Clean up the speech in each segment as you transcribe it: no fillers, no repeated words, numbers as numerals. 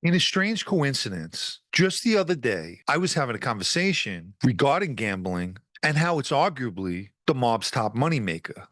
In a strange coincidence, just the other day, I was having a conversation regarding gambling and how it's arguably the mob's top moneymaker.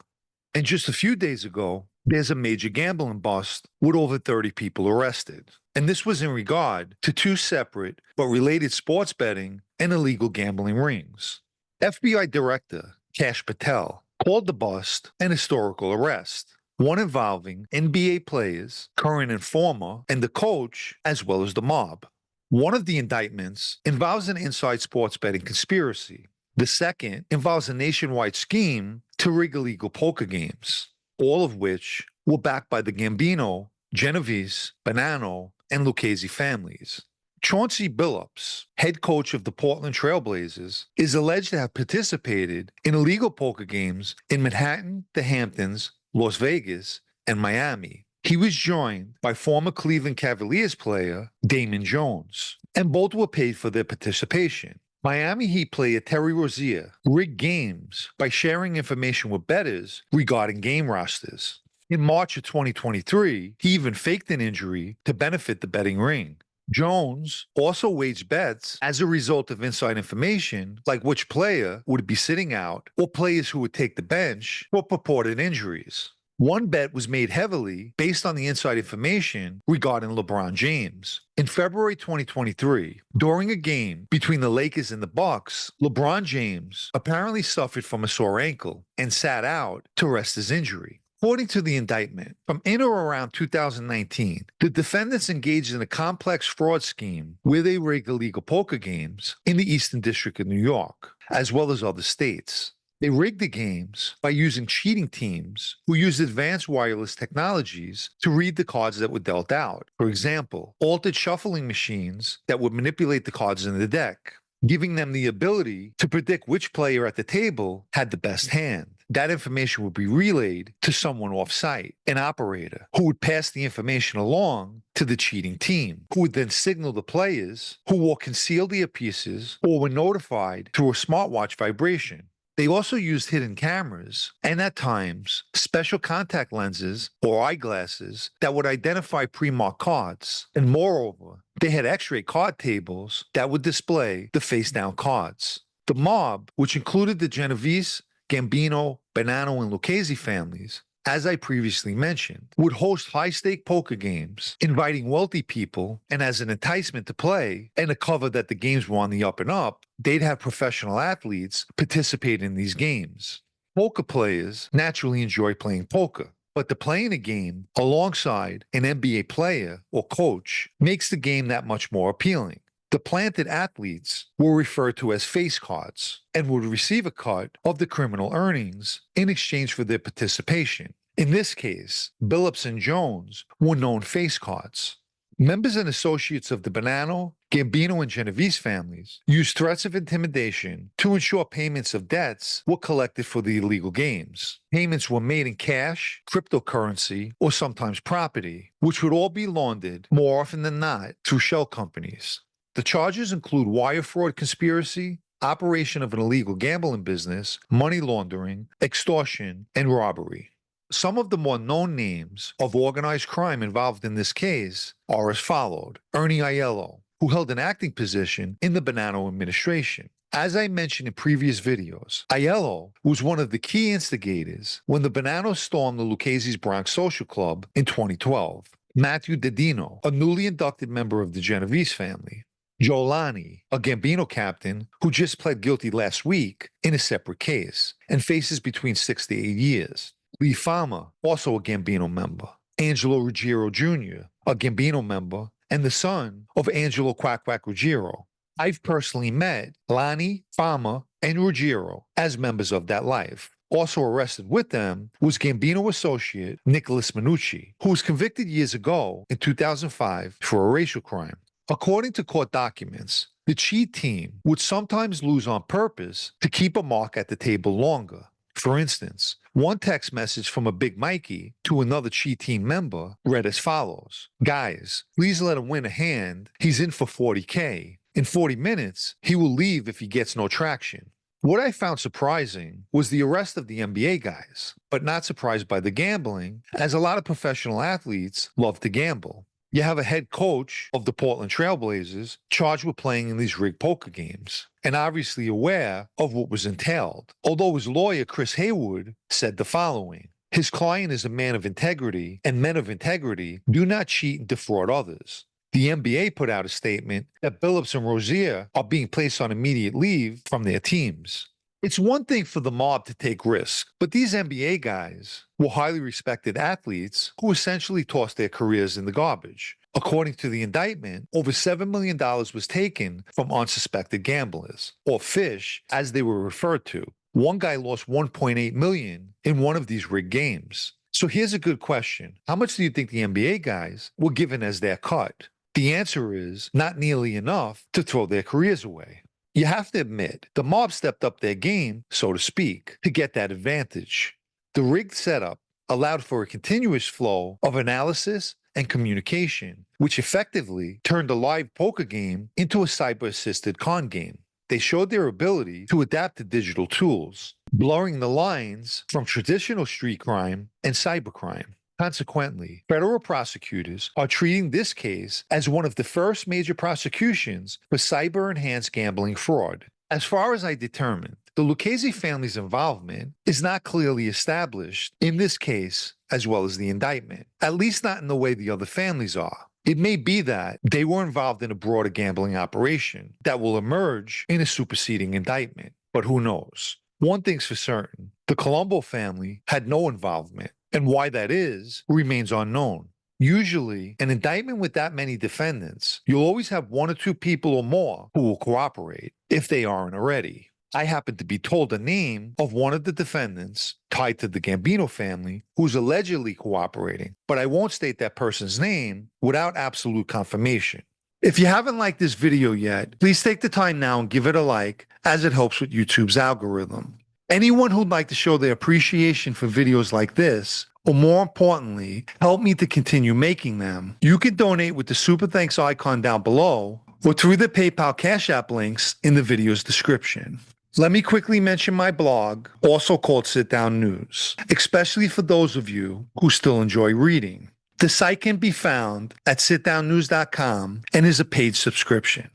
And just a few days ago, there's a major gambling bust with over 30 people arrested. And this was in regard to two separate but related sports betting and illegal gambling rings. FBI Director Kash Patel called the bust an historical arrest, one involving NBA players, current and former, and the coach, as well as the mob. One of the indictments involves an inside sports betting conspiracy. The second involves a nationwide scheme to rig illegal poker games, all of which were backed by the Gambino, Genovese, Bonanno, and Lucchese families. Chauncey Billups, head coach of the Portland Trailblazers, is alleged to have participated in illegal poker games in Manhattan, the Hamptons, Las Vegas, and Miami. He was joined by former Cleveland Cavaliers player Damon Jones, and both were paid for their participation. Miami Heat player Terry Rozier rigged games by sharing information with bettors regarding game rosters. In March of 2023, he even faked an injury to benefit the betting ring. Jones also waged bets as a result of inside information, like which player would be sitting out or players who would take the bench for purported injuries. One bet was made heavily based on the inside information regarding LeBron James. In February 2023, during a game between the Lakers and the Bucks, LeBron James apparently suffered from a sore ankle and sat out to rest his injury. According to the indictment, from in or around 2019, the defendants engaged in a complex fraud scheme where they rigged illegal poker games in the Eastern District of New York, as well as other states. They rigged the games by using cheating teams who used advanced wireless technologies to read the cards that were dealt out. For example, altered shuffling machines that would manipulate the cards in the deck, giving them the ability to predict which player at the table had the best hand. That information would be relayed to someone off-site, an operator, who would pass the information along to the cheating team, who would then signal the players who wore concealed earpieces or were notified through a smartwatch vibration. They also used hidden cameras and, at times, special contact lenses or eyeglasses that would identify pre-marked cards. And moreover, they had x-ray card tables that would display the face-down cards. The mob, which included the Genovese, Gambino, Bonanno, and Lucchese families, as I previously mentioned, would host high-stake poker games, inviting wealthy people, and as an enticement to play, and to cover that the games were on the up and up, they'd have professional athletes participate in these games. Poker players naturally enjoy playing poker, but to play in a game alongside an NBA player or coach makes the game that much more appealing. The planted athletes were referred to as face cards and would receive a cut of the criminal earnings in exchange for their participation. In this case, Billups and Jones were known face cards. Members and associates of the Bonanno, Gambino, and Genovese families used threats of intimidation to ensure payments of debts were collected for the illegal games. Payments were made in cash, cryptocurrency, or sometimes property, which would all be laundered more often than not through shell companies. The charges include wire fraud conspiracy, operation of an illegal gambling business, money laundering, extortion, and robbery. Some of the more known names of organized crime involved in this case are as followed. Ernie Aiello, who held an acting position in the Bonanno administration. As I mentioned in previous videos, Aiello was one of the key instigators when the Bonanno stormed the Lucchese's Bronx Social Club in 2012. Matthew Dedino, a newly inducted member of the Genovese family. Joe Lani, a Gambino captain who just pled guilty last week in a separate case and faces between 6 to 8 years. Lee Fama, also a Gambino member. Angelo Ruggiero Jr., a Gambino member and the son of Angelo Quack Quack Ruggiero. I've personally met Lani, Fama, and Ruggiero as members of that life. Also arrested with them was Gambino associate Nicholas Minucci, who was convicted years ago in 2005 for a racial crime. According to court documents, the cheat team would sometimes lose on purpose to keep a mark at the table longer. For instance, one text message from a Big Mikey to another cheat team member read as follows: "Guys, please let him win a hand. He's in for 40K. In 40 minutes, he will leave if he gets no traction." What I found surprising was the arrest of the NBA guys, but not surprised by the gambling, as a lot of professional athletes love to gamble. You have a head coach of the Portland Trailblazers charged with playing in these rigged poker games and obviously aware of what was entailed. Although his lawyer, Chris Haywood, said the following. His client is a man of integrity, and men of integrity do not cheat and defraud others. The NBA put out a statement that Billups and Rozier are being placed on immediate leave from their teams. It's one thing for the mob to take risks, but these NBA guys were highly respected athletes who essentially tossed their careers in the garbage. According to the indictment, over $7 million was taken from unsuspected gamblers, or fish as they were referred to. One guy lost $1.8 million in one of these rigged games. So here's a good question. How much do you think the NBA guys were given as their cut? The answer is not nearly enough to throw their careers away. You have to admit, the mob stepped up their game, so to speak, to get that advantage. The rigged setup allowed for a continuous flow of analysis and communication, which effectively turned a live poker game into a cyber-assisted con game. They showed their ability to adapt to digital tools, blurring the lines from traditional street crime and cybercrime. Consequently, federal prosecutors are treating this case as one of the first major prosecutions for cyber-enhanced gambling fraud. As far as I determined, the Lucchese family's involvement is not clearly established in this case as well as the indictment, at least not in the way the other families are. It may be that they were involved in a broader gambling operation that will emerge in a superseding indictment, but who knows? One thing's for certain, the Colombo family had no involvement, and why that is remains unknown. Usually, an indictment with that many defendants, you'll always have one or two people or more who will cooperate, if they aren't already. I happen to be told the name of one of the defendants tied to the Gambino family who's allegedly cooperating, but I won't state that person's name without absolute confirmation. If you haven't liked this video yet, please take the time now and give it a like, as it helps with YouTube's algorithm. Anyone who'd like to show their appreciation for videos like this, or more importantly, help me to continue making them, you can donate with the Super Thanks icon down below or through the PayPal Cash App links in the video's description. Let me quickly mention my blog, also called Sit Down News, especially for those of you who still enjoy reading. The site can be found at sitdownnews.com and is a paid subscription.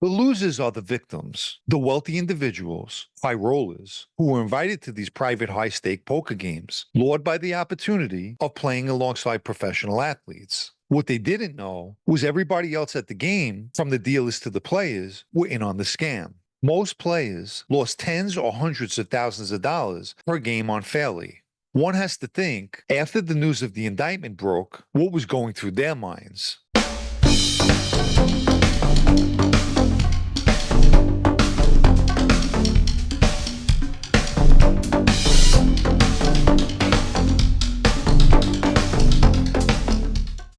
The losers are the victims, the wealthy individuals, high rollers, who were invited to these private high-stake poker games, lured by the opportunity of playing alongside professional athletes. What they didn't know was everybody else at the game, from the dealers to the players, were in on the scam. Most players lost tens or hundreds of thousands of dollars per game unfairly. One has to think, after the news of the indictment broke, what was going through their minds.